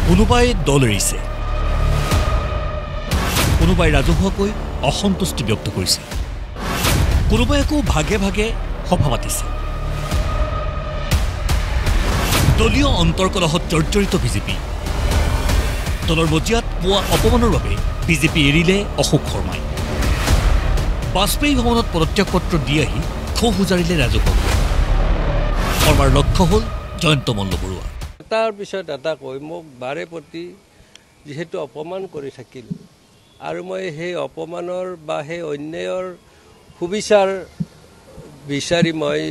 কোনোবাই দল এৰিছে, কোনোবাই ৰাজহুৱাকৈ অসন্তুষ্টি ব্যক্ত কৰিছে, কোনোবাই আকৌ ভাগে ভাগে সভা পাতিছে। দলীয় অন্তৰ্কলহত জৰ্জৰিত বিজেপি। দলৰ মজিয়াত পোৱা অপমানৰ বাবে বিজেপি এৰিলে অশোক শৰ্মাই। বাজপেয়ী ভৱনত পদত্যাগ পত্ৰ দি আহি ক্ষোভ উজাৰিলে ৰাজহুৱাকৈ। শৰ্মাৰ লক্ষ্য হ'ল জয়ন্ত মল্ল বৰুৱা। এটাৰ পিছত এটা কৈ মোক বাৰে প্ৰতি যিহেতু অপমান কৰি থাকিল আৰু মই সেই অপমানৰ বা সেই অন্যায়ৰ সুবিচাৰ বিচাৰি মই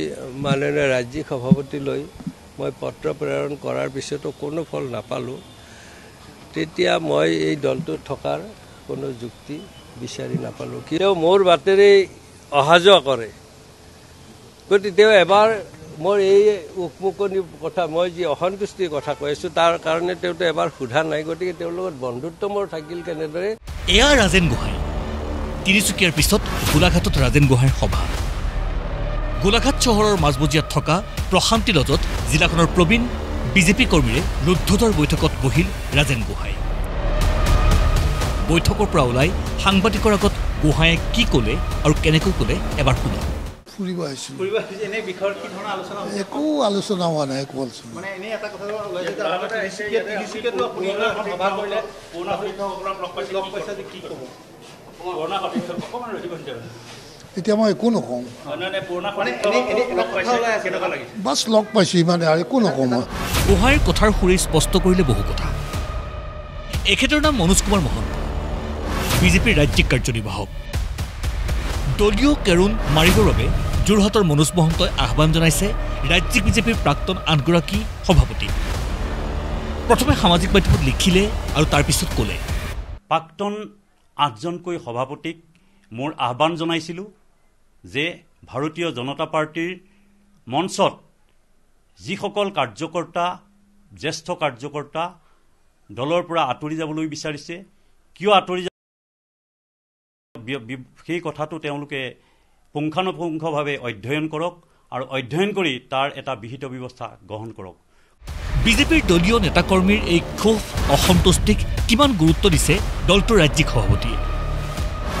মাননীয় ৰাজ্যিক সভাপতিলৈ মই পত্ৰ প্ৰেৰণ কৰাৰ পিছতো কোনো ফল নাপালোঁ। তেতিয়া মই এই দলটোত থকাৰ কোনো যুক্তি বিচাৰি নাপালোঁ। তেওঁ মোৰ বাটেৰে অহা যোৱা কৰে, গতিকে তেওঁ এবাৰ মোৰ এই উকমুকনি কথা মই যি অসন্তুষ্টিৰ কথা কৈ আছোঁ তাৰ কাৰণে তেওঁতো এবাৰ সোধা নাই। গতিকে তেওঁৰ লগত বন্ধুত্ব মোৰ থাকিল কেনেদৰে। এয়া ৰাজেন গোহাঁই। তিনিচুকীয়াৰ পিছত গোলাঘাটত ৰাজেন গোহাঁইৰ সভা। গোলাঘাট চহৰৰ মাজমজিয়াত থকা প্ৰশান্তি লজত জিলাখনৰ প্ৰবীণ বিজেপি কৰ্মীৰে ৰুদ্ধদ্বৰ বৈঠকত বহিল ৰাজেন গোহাঁই। বৈঠকৰ পৰা ওলাই সাংবাদিকৰ আগত গোহাঁয়ে কি ক'লে আৰু কেনেকৈ ক'লে এবাৰ শুনক। ফুৰিব আহিছিলোঁ। একো আলোচনা হোৱা নাই, একো আলোচনা। এতিয়া মই একো নকওঁ, বাছ লগ পাইছোঁ ইমানে আৰু একো নকওঁ মই। গোহাঁইৰ কথাৰ সুৰে স্পষ্ট কৰিলে বহু কথা। এখেতৰ নাম মনোজ কুমাৰ মহন্ত, বিজেপিৰ ৰাজ্যিক কাৰ্যনিৰ্বাহক। দলীয় কেৰুণ মাৰিবৰ বাবে যোৰহাটৰ মনোজ মহন্তই আহ্বান জনাইছে ৰাজ্যিক বিজেপিৰ প্ৰাক্তন 8গৰাকী সভাপতি। প্ৰথমে সামাজিক মাধ্যমত লিখিলে আৰু তাৰপিছত ক'লে, প্ৰাক্তন 8জনকৈ সভাপতিক মোৰ আহ্বান জনাইছিলোঁ যে ভাৰতীয় জনতা পাৰ্টীৰ মঞ্চত যিসকল কাৰ্যকৰ্তা, জ্যেষ্ঠ কাৰ্যকৰ্তা দলৰ পৰা আঁতৰি যাবলৈ বিচাৰিছে, কিয় আঁতৰি সেই কথাটো তেওঁলোকে পুংখানুপুংখভাৱে অধ্যয়ন কৰক আৰু অধ্যয়ন কৰি তাৰ এটা বিহিত ব্যৱস্থা গ্ৰহণ কৰক। বিজেপিৰ দলীয় নেতাকৰ্মীৰ এই ক্ষোভ অসন্তুষ্টিক কিমান গুৰুত্ব দিছে দলটোৰ ৰাজ্যিক সভাপতিয়ে।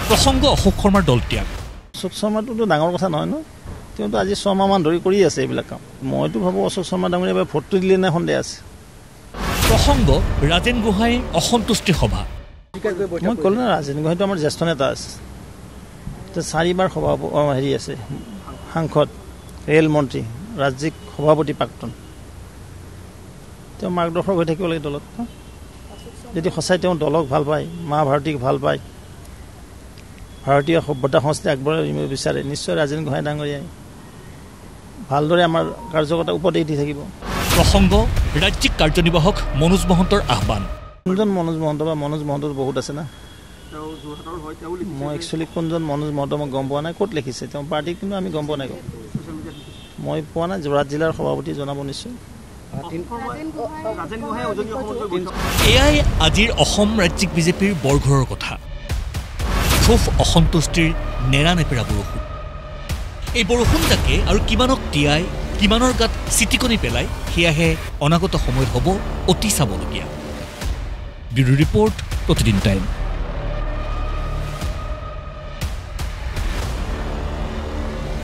প্ৰসংগ অশোক শৰ্মাৰ দল ত্যাগ। অশোক শৰ্মাটোতো ডাঙৰ কথা নহয় ন, তেওঁতো আজি 6 মাহমান ধৰি কৰি আছে এইবিলাক কাম। মইতো ভাবোঁ অশোক শৰ্মা ডাঙৰীয়া এবাৰ ভোটটো দিলে নে সন্দেহ আছে। প্ৰসংগ ৰাজেন গোহাঁইৰ অসন্তুষ্টি সভা। মই ক'লো না, ৰাজেন গোহাঁইটো আমাৰ জ্যেষ্ঠ নেতা আছে, 4বাৰ হেৰি আছে, সাংসদ, ৰেল মন্ত্ৰী, ৰাজ্যিক সভাপতি প্ৰাক্তন। তেওঁ মাৰ্গদৰ্শক হৈ থাকিব লাগে দলত। যদি সঁচাই তেওঁ দলক ভাল পায়, মা ভাৰতীক ভাল পায়, ভাৰতীয় সভ্যতা সংস্কৃতি আগবঢ়াই বিচাৰে, নিশ্চয় ৰাজেন গোহাঁই ডাঙৰীয়াই ভালদৰে আমাৰ কাৰ্যকৰ্তা উপদেশ দি থাকিব। প্ৰসংগ ৰাজ্যিক কাৰ্যনিৰ্বাহক মনোজ মহন্তৰ আহ্বান। কোনজন মনোজ মহন্ত বা মনোজ মহন্তটো বহুত আছে না, মই একচুৱেলি কোনজন মনোজ মহন্ত মই গম পোৱা নাই। ক'ত লিখিছে তেওঁ পাৰ্টি, কিন্তু আমি গম পোৱা নাই, মই পোৱা নাই। যোৰহাট জিলাৰ সভাপতি জনাব নিশ্চয়। এয়াই আজিৰ অসম ৰাজ্যিক বিজেপিৰ বৰঘৰৰ কথা। ক্ষোভ অসন্তুষ্টিৰ নেৰানেপেৰা বৰষুণ। এই বৰষুণজাকে আৰু কিমানক তিয়াই, কিমানৰ গাত চিটিকনি পেলাই, সেয়াহে অনাগত সময়ত হ'ব অতি চাবলগীয়া। ব্যুৰো ৰিপৰ্ট, প্ৰতিদিন টাইম।